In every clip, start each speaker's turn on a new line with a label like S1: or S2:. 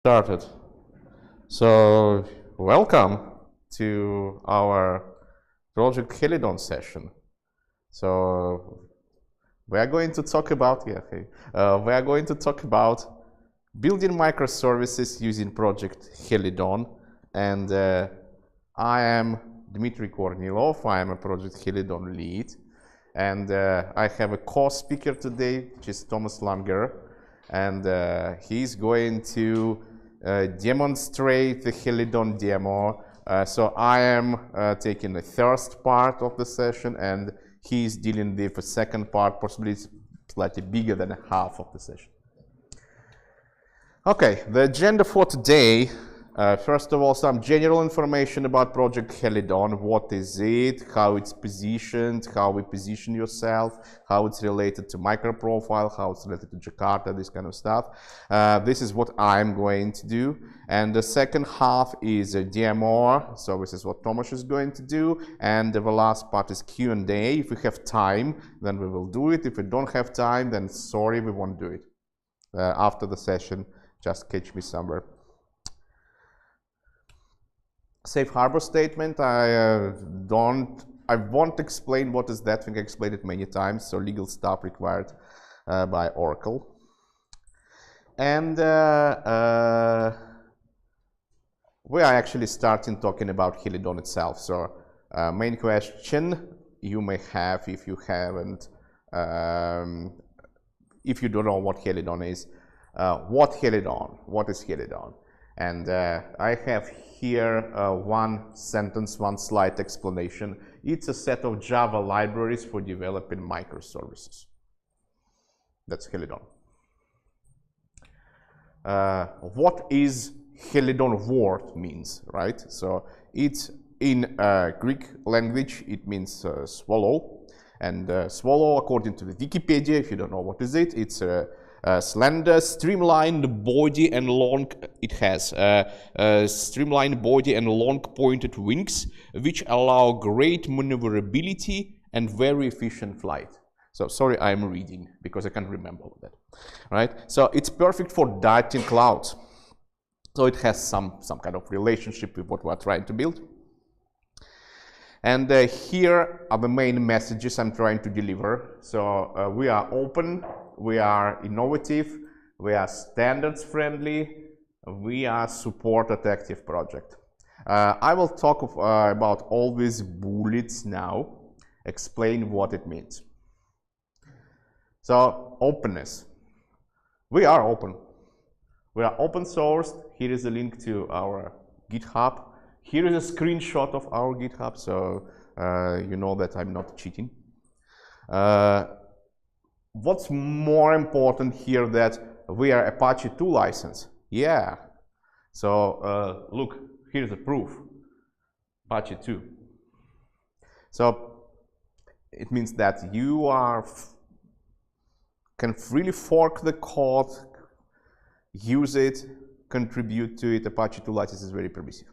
S1: Started. So welcome to our project Helidon session. So we are going to talk about building microservices using project Helidon, and I am Dmitry Kornilov. I am a project Helidon lead, and I have a co-speaker today, which is Tomas, and he's going to demonstrate the Helidon demo. So I am taking the first part of the session, and he's dealing with the second part, possibly slightly bigger than half of the session. Okay, the agenda for today. First of all, some general information about Project Helidon. What is it? How it's positioned? How we position yourself? How it's related to Microprofile? How it's related to Jakarta? This kind of stuff. This is what I'm going to do. And the second half is a demo. So this is what Tomas is going to do. And the last part is Q&A. If we have time, then we will do it. If we don't have time, then sorry, we won't do it. After the session, just catch me somewhere. Safe harbor statement. I won't explain what is that. I think I explained it many times. So legal stuff required by Oracle. And we are actually starting talking about Helidon itself. So main question you may have, if you haven't, if you don't know what Helidon is, what Helidon? What is Helidon? And I have here one sentence, one slide explanation. It's a set of Java libraries for developing microservices. That's Helidon. What is Helidon word means, right? So it's in Greek language, it means swallow. And swallow, according to the Wikipedia, if you don't know what is it, it's a slender, streamlined body and long. It has streamlined body and long pointed wings, which allow great maneuverability and very efficient flight. So sorry, I'm reading because I can't remember all that. Right? So it's perfect for darting clouds. So it has some kind of relationship with what we're trying to build. And here are the main messages I'm trying to deliver. So we are open, we are innovative, we are standards friendly, we are support active project. I will talk about all these bullets now, explain what it means. So openness. We are open. We are open sourced. Here is a link to our GitHub. Here is a screenshot of our GitHub, so you know that I'm not cheating. What's more important here, that we are Apache 2 license. Yeah. So look, here's the proof. Apache 2. So it means that you can freely fork the code, use it, contribute to it. Apache 2 license is very permissive.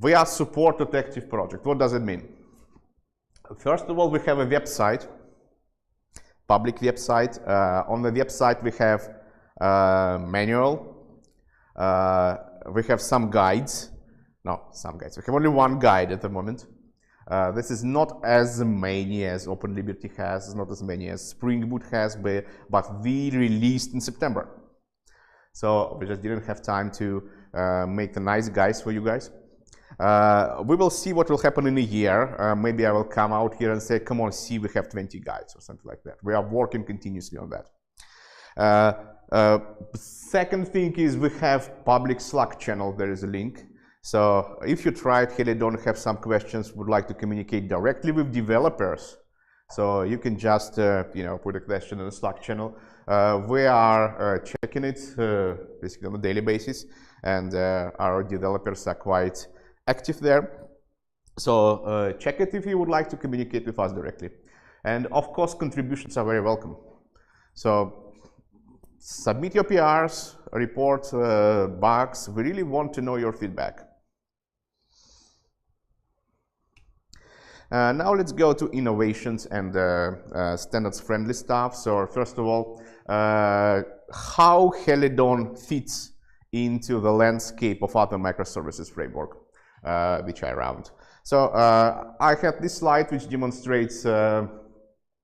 S1: We are support active project. What does it mean? First of all, we have a website, public website. On the website, we have manual. We have some guides. No, some guides. We have only one guide at the moment. This is not as many as OpenLiberty has, it's not as many as Spring Boot has, but we released in September. So we just didn't have time to make the nice guides for you guys. We will see what will happen in a year. Maybe I will come out here and say, come on, see, we have 20 guides or something like that. We are working continuously on that. Second thing is we have public Slack channel. There is a link. So if you tried Helidon, have some questions, would like to communicate directly with developers, so you can just put a question in the Slack channel. We are checking it basically on a daily basis, and our developers are quite active there. So check it if you would like to communicate with us directly. And of course, contributions are very welcome. So submit your PRs, report bugs. We really want to know your feedback. Now let's go to innovations and standards-friendly stuff. So first of all, how Helidon fits into the landscape of other microservices framework, which I round. So I have this slide which demonstrates Java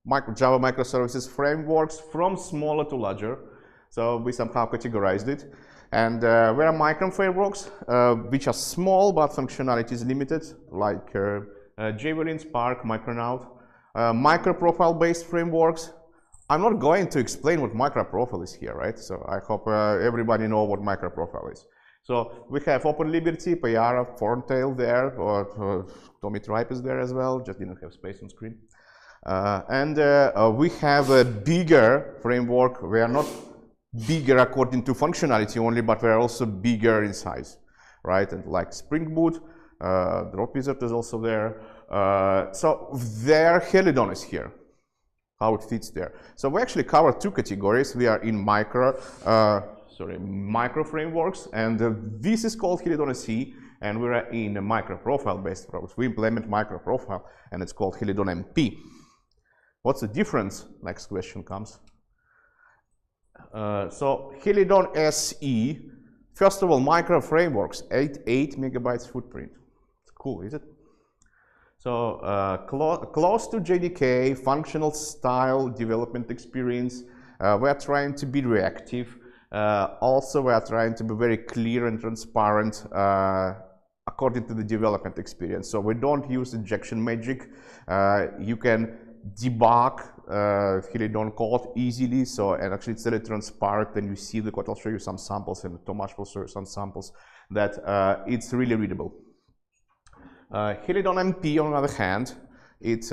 S1: microservices frameworks from smaller to larger. So we somehow categorized it. And there are micro frameworks which are small but functionality is limited, like Javelin, Spark, Micronaut. Microprofile based frameworks. I'm not going to explain what microprofile is here, right? So I hope everybody knows what microprofile is. So we have Open Liberty, Payara, Forntail there, or Dmitry is there as well, just didn't have space on screen. And we have a bigger framework. We are not bigger according to functionality only, but we are also bigger in size, right? And like Spring Boot, Drop Wizard is also there. So there, Helidon is here. How it fits there. So we actually cover two categories. We are in micro frameworks, and this is called Helidon SE, and we are in a microprofile based frameworks. We implement microprofile, and it's called Helidon MP. What's the difference? Next question comes. So Helidon SE, first of all, micro frameworks, 8 megabytes footprint. It's cool, is it? So close to JDK, functional style, development experience. We're trying to be reactive. Also, we're trying to be very clear and transparent according to the development experience. So we don't use injection magic. You can debug Helidon code easily. So, and actually it's very transparent, and you see the code. I'll show you some samples, and Tomas will show you some samples that it's really readable. Helidon MP, on the other hand, it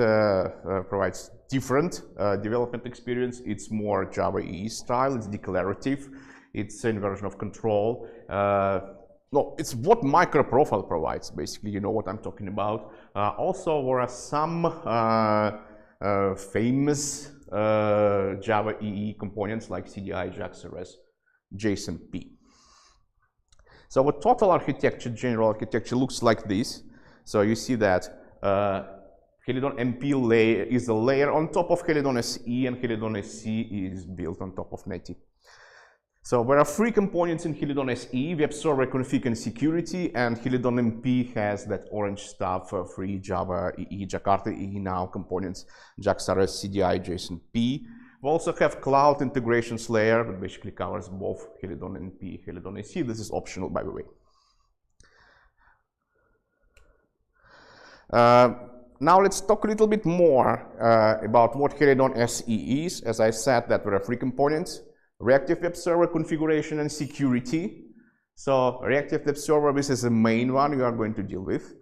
S1: provides different development experience. It's more Java EE style. It's declarative. It's an inversion of control. No, it's what Microprofile provides. Basically, you know what I'm talking about. Also, there are some famous Java EE components like CDI, JAX-RS, JSON-P. So the total architecture, general architecture, looks like this. So you see that Helidon MP layer is a layer on top of Helidon SE, and Helidon SE is built on top of NetT. So there are 3 components in Helidon SE: web server, config, and security. And Helidon MP has that orange stuff, 3 Java EE, Jakarta EE now components, JAX-RS, CDI, JSON-P. We also have cloud integrations layer that basically covers both Helidon MP, Helidon SE. This is optional, by the way. Now let's talk a little bit more about what Helidon SE is. As I said, that there are 3 components: reactive web server, configuration, and security. So reactive web server, this is the main one you are going to deal with.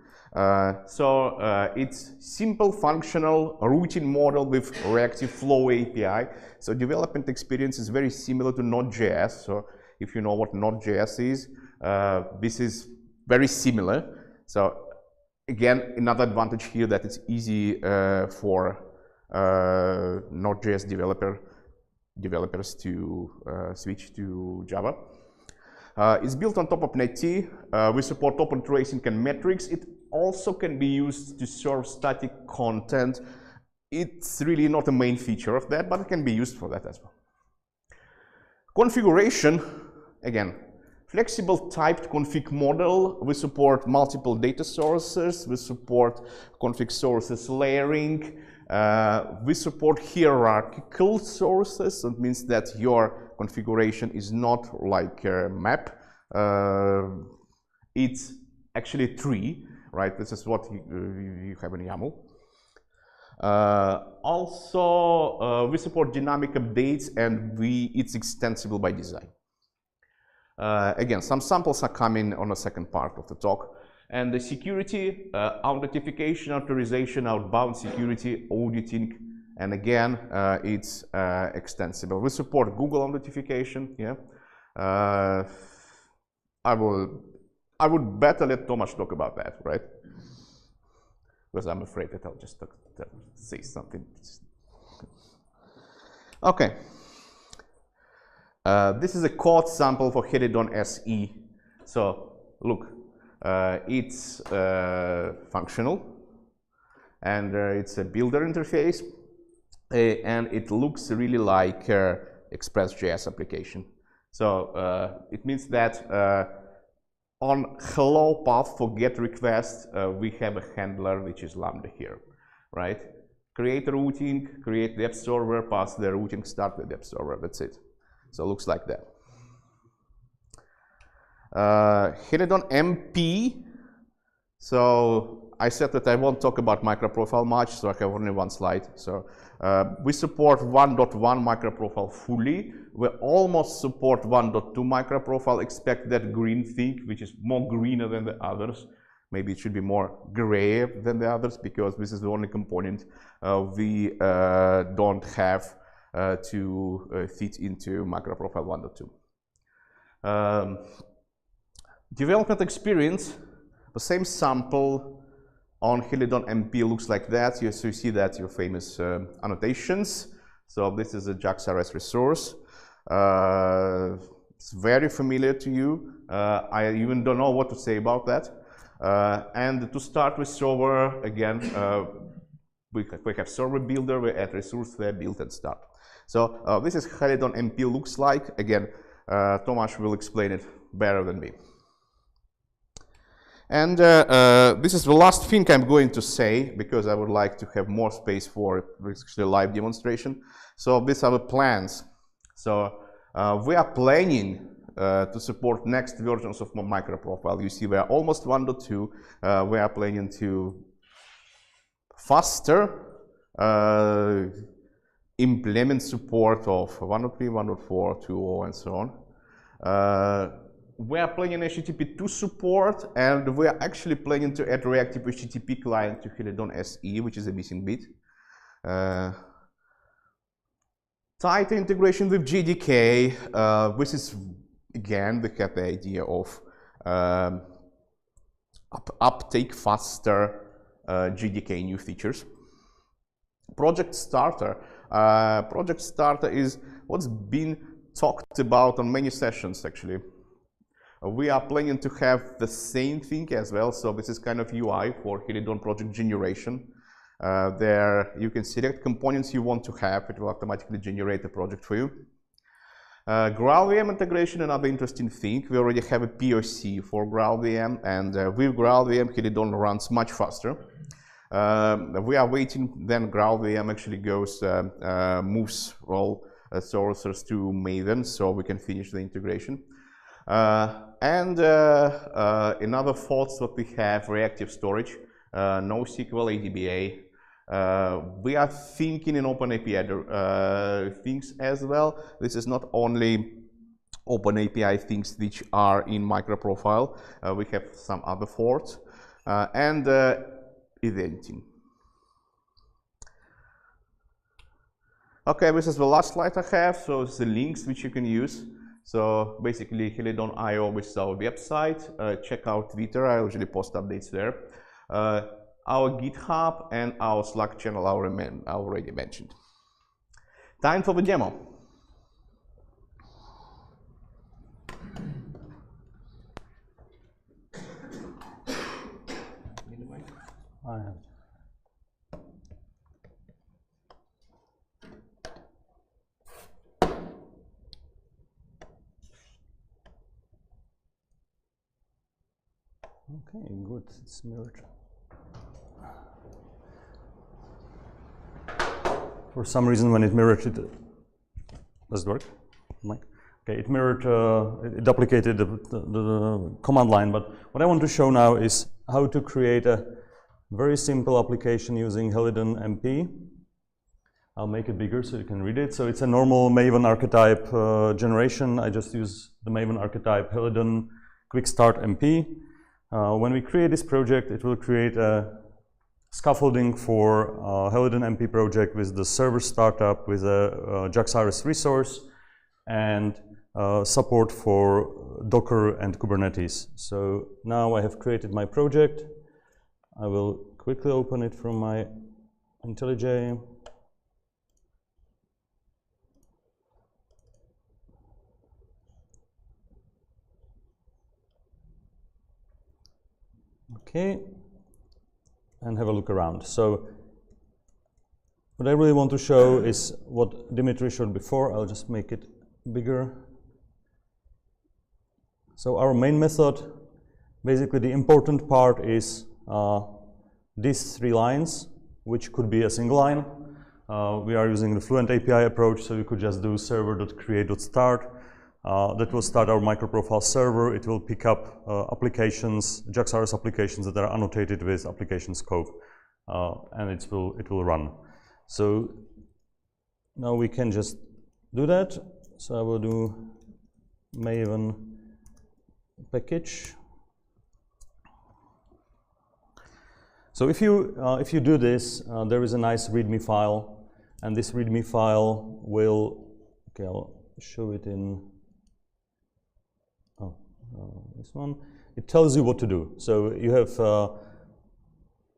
S1: It's simple functional routing model with reactive flow API. So development experience is very similar to Node.js. So if you know what Node.js is, this is very similar. So again, another advantage here that it's easy for Node.js developers to switch to Java. It's built on top of NetT. We support open tracing and metrics. It also can be used to serve static content. It's really not a main feature of that, but it can be used for that as well. Configuration, again, flexible typed config model. We support multiple data sources. We support config sources layering. We support hierarchical sources. That means that your configuration is not like a map. It's actually a tree, right? This is what you have in YAML. Also, we support dynamic updates, and it's extensible by design. Again, some samples are coming on the second part of the talk. And the security, authentication, authorization, outbound security, auditing, and again, it's extensible. We support Google authentication. Yeah, I would better let Tomas talk about that, right? Because I'm afraid that I'll just say something. Okay. This is a Quartz sample for Helidon SE. So look, it's functional. and it's a builder interface, and it looks really like Express.js application. So it means that on hello path for GET request, we have a handler which is Lambda here, right? Create routing, create web server, pass the routing, start the web server. That's it. So it looks like that. Helidon MP. So I said that I won't talk about Microprofile much, so I have only one slide. So we support 1.1 Microprofile fully. We almost support 1.2 Microprofile, except that green thing, which is more greener than the others. Maybe it should be more gray than the others, because this is the only component we don't have to fit into Microprofile 1.2. Development experience, the same sample on Helidon MP looks like that. So you see that your famous annotations. So this is a JAX-RS resource. It's very familiar to you. I even don't know what to say about that. And to start with server, again, we have server builder, we add resource there, build and start. So this is Helidon MP looks like. Again, Tomas will explain it better than me. And this is the last thing I'm going to say, because I would like to have more space for actually live demonstration. So these are the plans. So we are planning to support next versions of Microprofile. You see, we are almost 1.2. We are planning to faster implement support of 1.3, 1.4, 2.0, and so on. We are planning HTTP 2 support, and we are actually planning to add reactive HTTP client to Helidon SE, which is a missing bit. Tighter integration with JDK. This is, again, we have the idea of uptake faster JDK new features. Project Starter. Project Starter is what's been talked about on many sessions, actually. We are planning to have the same thing as well. So this is kind of UI for Helidon project generation. There you can select components you want to have. It will automatically generate a project for you. GraalVM integration, another interesting thing. We already have a POC for GraalVM, and with GraalVM, Helidon runs much faster. We are waiting, then GraalVM actually goes, moves all sources to Maven, so we can finish the integration. And another thoughts that we have, reactive storage, NoSQL ADBA. We are thinking in OpenAPI things as well. This is not only OpenAPI things which are in Microprofile. We have some other thoughts. And eventing. Okay, this is the last slide I have. So it's the links which you can use. So basically, Helidon.io, which is our website. Check out Twitter. I usually post updates there. Our GitHub and our Slack channel I already mentioned. Time for the demo.
S2: I have. Okay, good. It's mirrored. For some reason, when it mirrored it, does it work, Mike? Okay, it mirrored, it duplicated the command line. But what I want to show now is how to create a very simple application using Helidon MP. I'll make it bigger so you can read it. So it's a normal Maven archetype generation. I just use the Maven archetype Helidon Quick Start MP. When we create this project, it will create a scaffolding for Helidon MP project with the server startup, with a JAX-RS resource, and support for Docker and Kubernetes. So now I have created my project. I will quickly open it from my IntelliJ. Okay. and have a look around. So what I really want to show is what Dmitry showed before. I'll just make it bigger. So our main method, basically the important part is these 3 lines, which could be a single line. We are using the Fluent API approach, so you could just do server.create.start. That will start our Microprofile server. It will pick up applications, JAX-RS applications that are annotated with application scope, and it will run. So now we can just do that. So I will do Maven package. So if you do this, there is a nice README file, and this README file will, okay, I'll show it in this one. It tells you what to do. So you have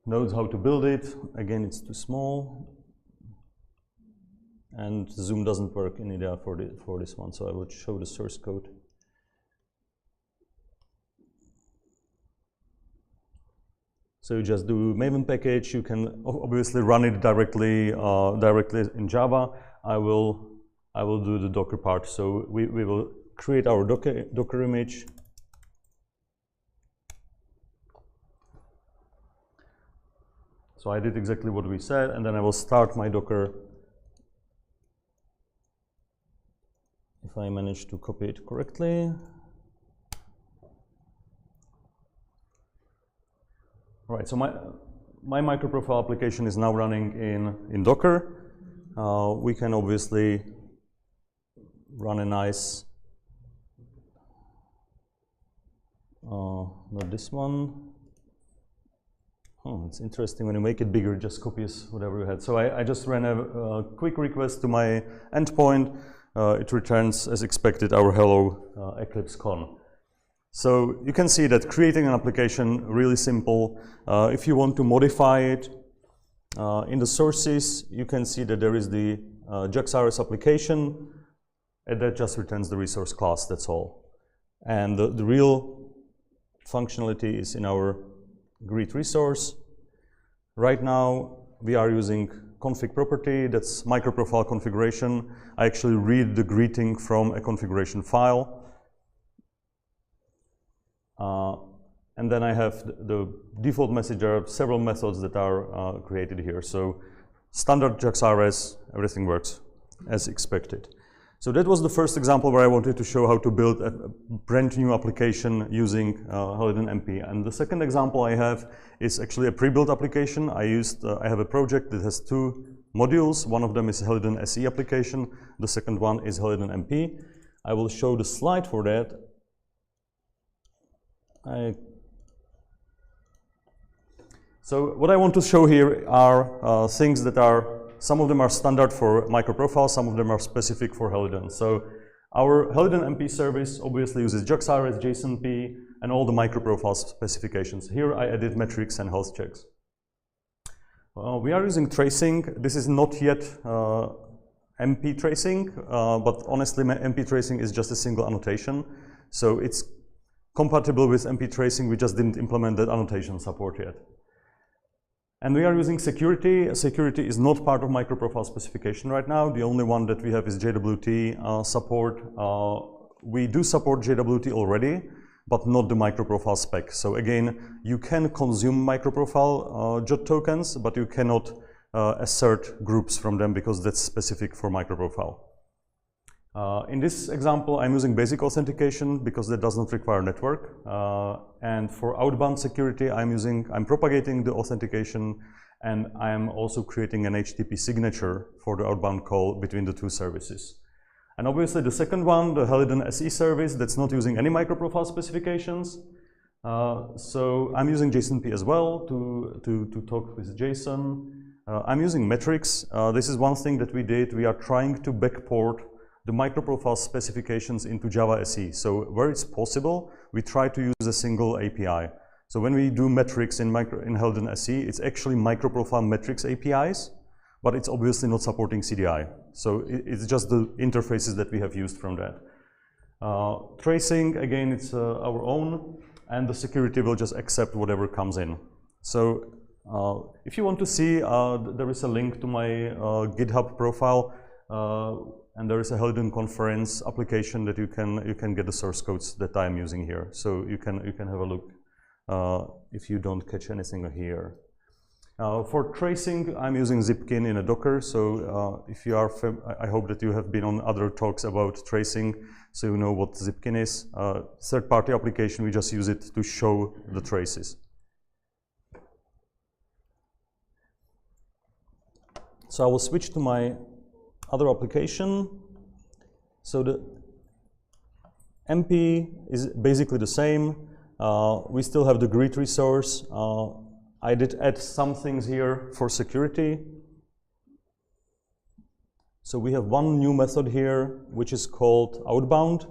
S2: nodes how to build it. Again, it's too small, and zoom doesn't work in IDEA for this one. So I will show the source code. So you just do Maven package. You can obviously run it directly in Java. I will do the Docker part. So we will create our Docker image. So I did exactly what we said, and then I will start my Docker. If I manage to copy it correctly. Right, so my Microprofile application is now running in Docker. We can obviously run a nice, not this one. Oh, it's interesting when you make it bigger, it just copies whatever you had. So I just ran a quick request to my endpoint. It returns, as expected, our hello EclipseCon. So you can see that creating an application, really simple. If you want to modify it, in the sources, you can see that there is the JAX-RS application, and that just returns the resource class, that's all. And the real functionality is in our greet resource. Right now, we are using config property, that's Microprofile configuration. I actually read the greeting from a configuration file. And then I have the default message. There are several methods that are created here. So standard JAX-RS, everything works as expected. So that was the first example where I wanted to show how to build a brand new application using Helidon MP. And the second example I have is actually a pre-built application. I have a project that has 2 modules. One of them is Helidon SE application. The second one is Helidon MP. I will show the slide for that. So what I want to show here are things that are, some of them are standard for Microprofile, some of them are specific for Helidon. So our Helidon MP service obviously uses JAX-RS, JSONP, and all the Microprofile specifications. Here I added metrics and health checks. We are using tracing. This is not yet MP tracing, but honestly MP tracing is just a single annotation. So it's compatible with MP tracing, we just didn't implement that annotation support yet. And we are using security. Security is not part of Microprofile specification right now. The only one that we have is JWT support. We do support JWT already, but not the Microprofile spec. So again, you can consume Microprofile JOT tokens, but you cannot assert groups from them because that's specific for Microprofile. In this example, I'm using basic authentication because that does not require network. And for outbound security, I'm propagating the authentication, and I'm also creating an HTTP signature for the outbound call between the 2 services. And obviously the second one, the Helidon SE service, that's not using any Microprofile specifications. So I'm using JSONP as well to talk with JSON. I'm using metrics. This is one thing that we did. We are trying to backport the Microprofile specifications into Java SE. So where it's possible, we try to use a single API. So when we do metrics in Helidon SE, it's actually Microprofile metrics APIs, but it's obviously not supporting CDI. So it's just the interfaces that we have used from that. Tracing, again, it's our own, and the security will just accept whatever comes in. So If you want to see, there is a link to my GitHub profile, and there is a Helidon conference application that you can get the source codes that I am using here. So you can have a look if you don't catch anything here. For tracing, I'm using Zipkin in a Docker. So if you are, I hope that you have been on other talks about tracing, so you know what Zipkin is. Third-party application, we just use it to show the traces. So I will switch to my other application. So the MP is basically the same. We still have the greet resource. I did add some things here for security. So we have one new method here, which is called outbound.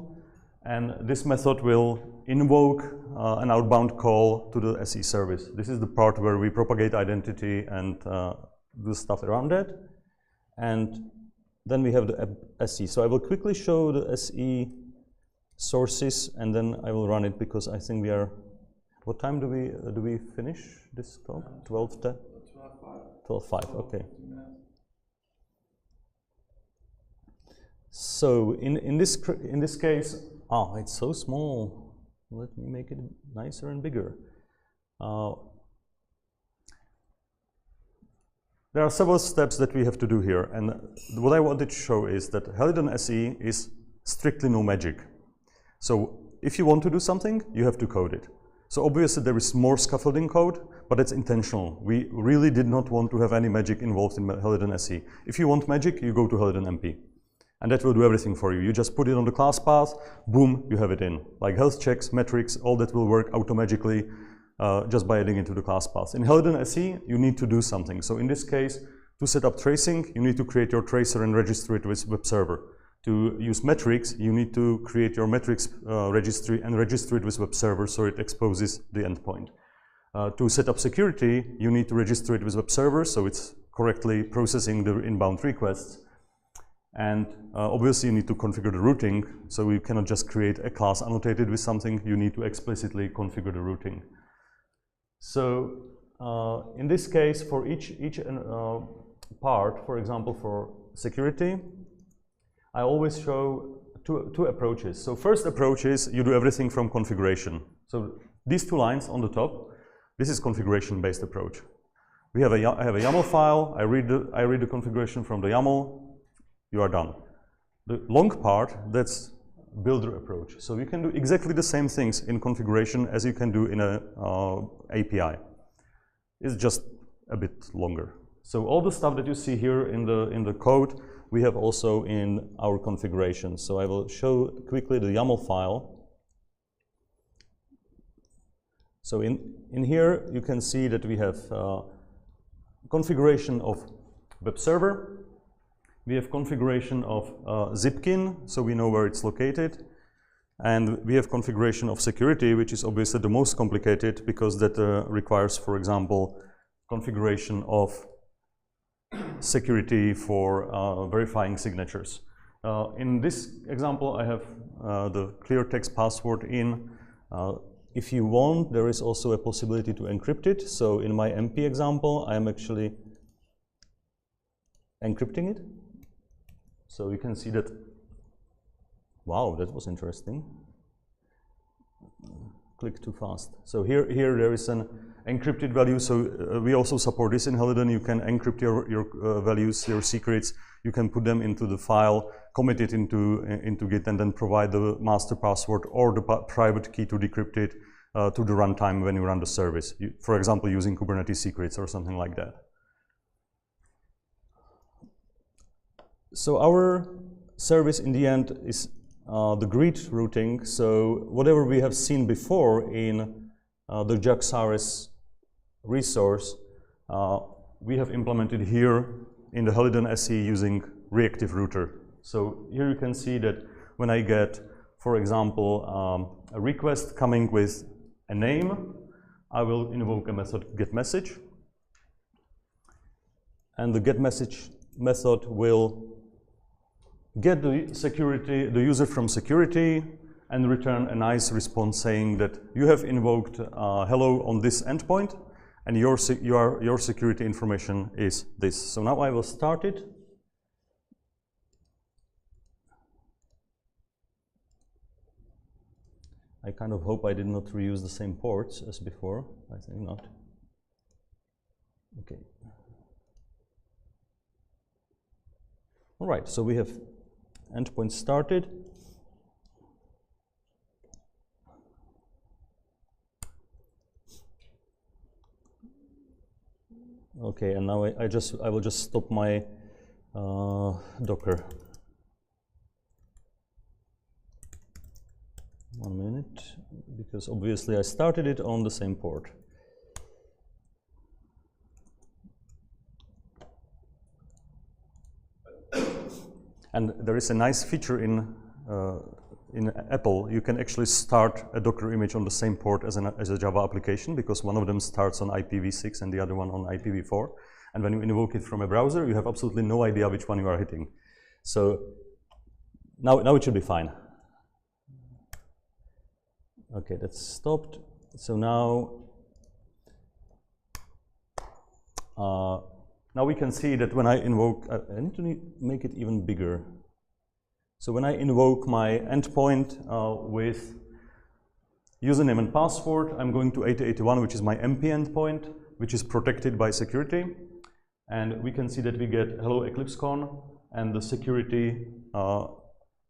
S2: And this method will invoke an outbound call to the SE service. This is the part where we propagate identity and do stuff around that. And then we have the SE. So I will quickly show the SE sources, and then I will run it because I think we are. What time do we finish this talk? 12:10. 12:05. Okay. So in this case, oh, it's so small. Let me make it nicer and bigger. There are several steps that we have to do here, and what I wanted to show is that Helidon SE is strictly no magic. So if you want to do something, you have to code it. So obviously there is more scaffolding code, but it's intentional. We really did not want to have any magic involved in Helidon SE. If you want magic, you go to Helidon MP. And that will do everything for you. You just put it on the class path, boom, you have it in. Like health checks, metrics, all that will work automagically just by adding it to the class path. In Helidon SE, you need to do something. So in this case, to set up tracing, you need to create your tracer and register it with web server. To use metrics, you need to create your metrics registry and register it with web server so it exposes the endpoint. To set up security, you need to register it with web server so it's correctly processing the inbound requests. And obviously you need to configure the routing, so you cannot just create a class annotated with something, you need to explicitly configure the routing. So in this case, for each part, for example, for security, I always show two approaches. So first approach is you do everything from configuration. So these two lines on the top, this is configuration-based approach. I have a YAML file, I read the configuration from the YAML, you are done. The long part, that's builder approach. So you can do exactly the same things in configuration as you can do in a API. It's just a bit longer. So all the stuff that you see here in the code, we have also in our configuration. So I will show quickly the YAML file. So in here, you can see that we have configuration of web server. We have configuration of Zipkin, so we know where it's located. And we have configuration of security, which is obviously the most complicated because that requires, for example, configuration of security for verifying signatures. In this example, I have the clear text password in. If you want, there is also a possibility to encrypt it. So in my MP example, I am actually encrypting it. So you can see that, wow, that was interesting. Click too fast. So here there is an encrypted value. So we also support this in Helidon. You can encrypt your values, your secrets. You can put them into the file, commit it into Git, and then provide the master password or the private key to decrypt it to the runtime when you run the service. For example, using Kubernetes secrets or something like that. So our service in the end is the greet routing. So whatever we have seen before in the Jaxares resource, we have implemented here in the Helidon SE using reactive router. So here you can see that when I get, for example, a request coming with a name, I will invoke a method getMessage. And the getMessage method will get the user from security and return a nice response saying that you have invoked hello on this endpoint, and your security information is this. So now I will start it. I kind of hope I did not reuse the same ports as before. I think not. Okay. All right, so we have endpoint started. Okay, and now I will just stop my Docker. 1 minute, because obviously I started it on the same port. And there is a nice feature in Apple. You can actually start a Docker image on the same port as a Java application, because one of them starts on IPv6 and the other one on IPv4. And when you invoke it from a browser, you have absolutely no idea which one you are hitting. So now it should be fine. Okay, that's stopped. So now we can see that when I invoke, I need to make it even bigger. So when I invoke my endpoint with username and password, I'm going to 8081, which is my MP endpoint, which is protected by security. And we can see that we get hello EclipseCon, and the security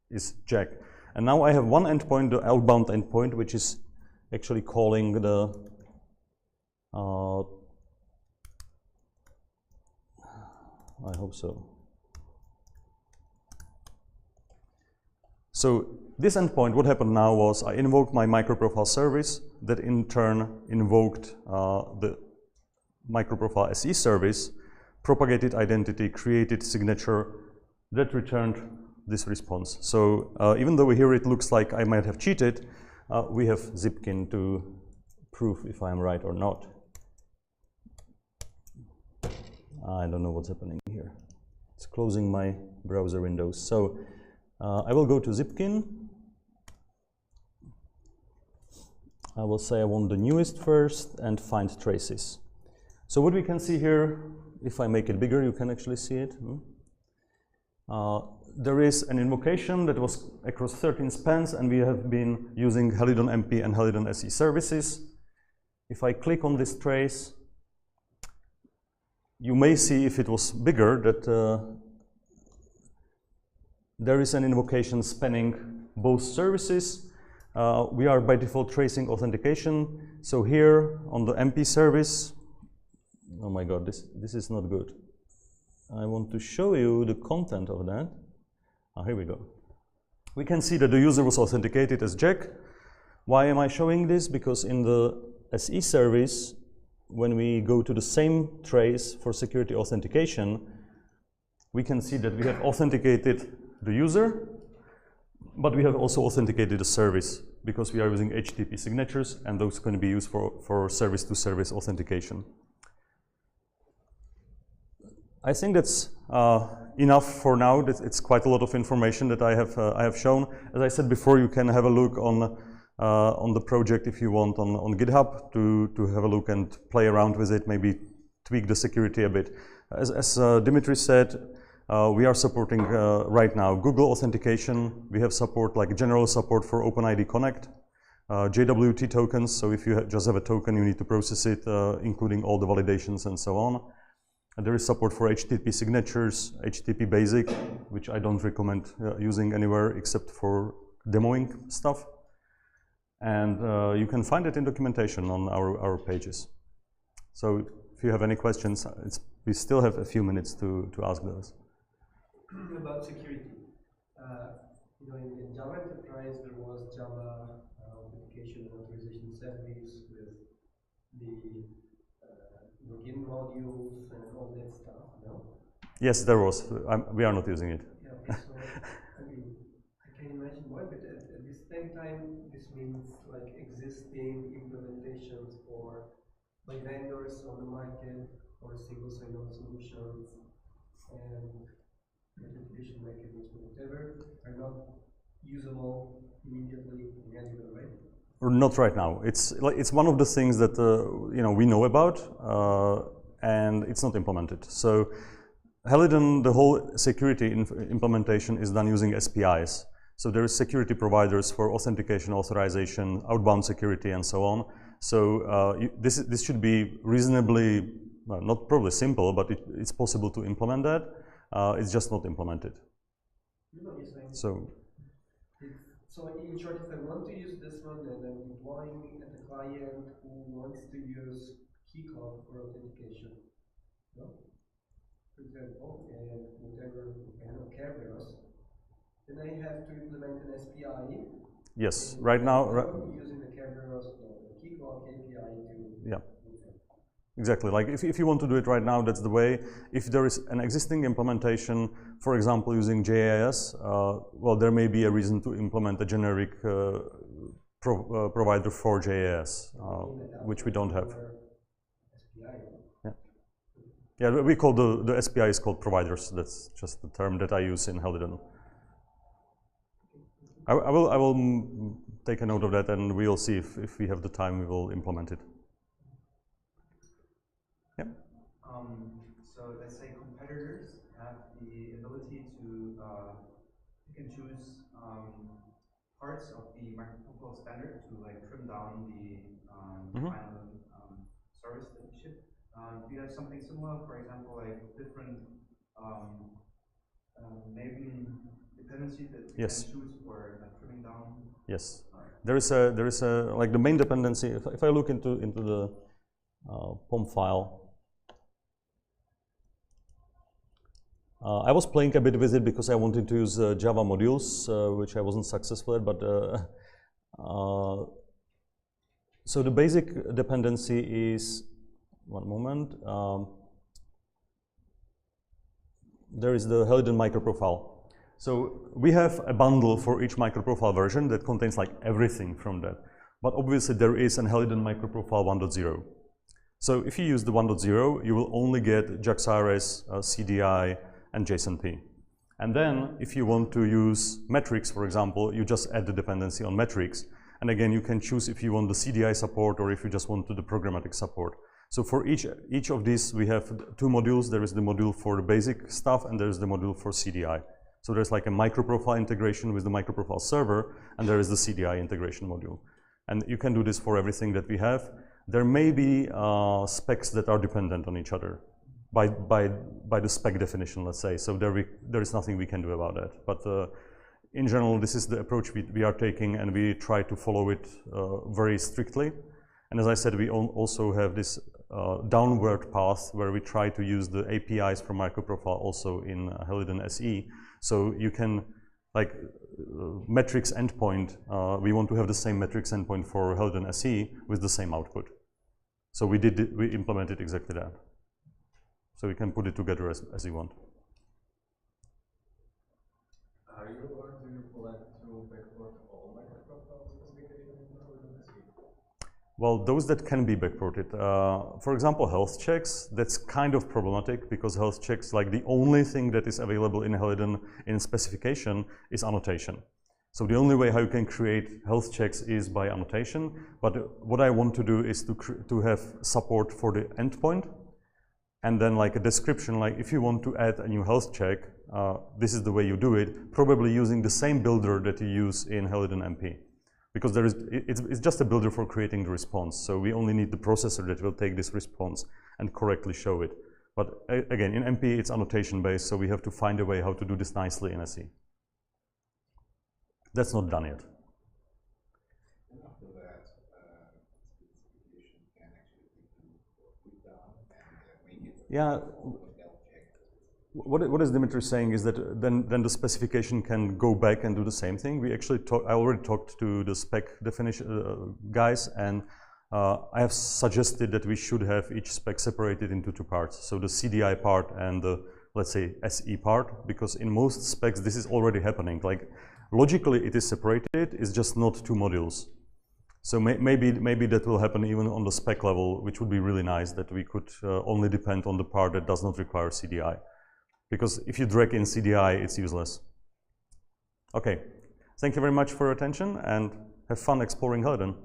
S2: is Jack. And now I have one endpoint, the outbound endpoint, which is actually calling the I hope so. So this endpoint, what happened now was I invoked my Microprofile service that in turn invoked the Microprofile SE service, propagated identity, created signature, that returned this response. So even though here it looks like I might have cheated, we have Zipkin to prove if I'm right or not. I don't know what's happening here. It's closing my browser windows. So I will go to Zipkin. I will say I want the newest first and find traces. So what we can see here, if I make it bigger, you can actually see it. There is an invocation that was across 13 spans, and we have been using Helidon MP and Helidon SE services. If I click on this trace, you may see, if it was bigger, that there is an invocation spanning both services. We are by default tracing authentication. So here on the MP service, oh my God, this is not good. I want to show you the content of that. Here we go. We can see that the user was authenticated as Jack. Why am I showing this? Because in the SE service, when we go to the same trace for security authentication, we can see that we have authenticated the user, but we have also authenticated the service, because we are using HTTP signatures, and those can be used for service-to-service authentication. I think that's enough for now. It's quite a lot of information that I have shown. As I said before, you can have a look on the project if you want on GitHub to have a look and play around with it, maybe tweak the security a bit. As Dmitry said, we are supporting right now Google authentication. We have support, like general support for OpenID Connect, JWT tokens. So if you just have a token, you need to process it, including all the validations and so on. And there is support for HTTP signatures, HTTP basic, which I don't recommend using anywhere except for demoing stuff. And you can find it in documentation on our pages. So if you have any questions, we still have a few minutes to ask those.
S3: About security, in Java Enterprise there was Java authentication and authorization service with the login modules and all that stuff, no?
S2: Yes, there was. We are not using it.
S3: Yeah, okay, so I mean, I can imagine why, but at the same time, this means like existing implementations by vendors on the market or single sign-on solutions and authentication mechanisms, whatever, are not usable immediately in Helidon, right?
S2: Not right now. It's one of the things that we know about, and it's not implemented. So Helidon, the whole security implementation is done using SPIs. So there is security providers for authentication, authorization, outbound security, and so on. So this should be reasonably, well, not probably simple, but it's possible to implement that. It's just not implemented.
S3: So in short, if I want to use this one and I'm deploying at the client who wants to use key cloud for authentication, no? For example, and whatever kind of cameras, then I have to implement an SPI.
S2: Yes, right now.
S3: Using the cameras, the key cloud API to.
S2: Yeah. Exactly, like if you want to do it right now, that's the way. If there is an existing implementation, for example, using JAS, well, there may be a reason to implement a generic provider for JAS, which we don't have. Yeah, yeah, we call the SPI is called providers. That's just the term that I use in Helidon. I will take a note of that, and we'll see if we have the time, we will implement it. Yeah.
S4: So let's say competitors have the ability to pick and choose parts of the Microprofile standard to like trim down the final service that you ship. Do you have something similar? For example, like different maybe dependencies that you
S2: yes.
S4: can choose for trimming down?
S2: Yes. There is a like the main dependency. If I look into the POM file. I was playing a bit with it because I wanted to use Java modules, which I wasn't successful at, but so the basic dependency is, one moment, there is the Helidon Microprofile. So we have a bundle for each Microprofile version that contains like everything from that, but obviously there is an Helidon Microprofile 1.0. So if you use the 1.0, you will only get JAX-RS, CDI, and JSON-P. And then, if you want to use metrics, for example, you just add the dependency on metrics. And again, you can choose if you want the CDI support or if you just want to the programmatic support. So for each of these, we have two modules. There is the module for the basic stuff, and there is the module for CDI. So there's like a Microprofile integration with the Microprofile server, and there is the CDI integration module. And you can do this for everything that we have. There may be specs that are dependent on each other. By the spec definition, let's say. So there is nothing we can do about that. But in general, this is the approach we are taking, and we try to follow it very strictly. And as I said, we also have this downward path where we try to use the APIs from Microprofile also in Helidon SE. So you can, like metrics endpoint, we want to have the same metrics endpoint for Helidon SE with the same output. So we implemented exactly that. So you can put it together as you want.
S5: Are you or do you plan to backport all Microprofile specifications in Helidon SE?
S2: Well, those that can be backported. For example, health checks, that's kind of problematic because health checks, like the only thing that is available in Helidon in specification is annotation. So the only way how you can create health checks is by annotation. But what I want to do is to have support for the endpoint. And then like a description, like if you want to add a new health check, this is the way you do it, probably using the same builder that you use in Helidon MP. Because it's just a builder for creating the response. So we only need the processor that will take this response and correctly show it. But again, in MP, it's annotation based, so we have to find a way how to do this nicely in SE. That's not done yet. Yeah, what is Dmitry saying is that then the specification can go back and do the same thing. We actually I already talked to the spec definition guys, and I have suggested that we should have each spec separated into two parts. So the CDI part and the, let's say, SE part, because in most specs this is already happening. Like logically it is separated, it's just not two modules. So maybe that will happen even on the spec level, which would be really nice, that we could only depend on the part that does not require CDI. Because if you drag in CDI, it's useless. Okay, thank you very much for your attention, and have fun exploring Helidon.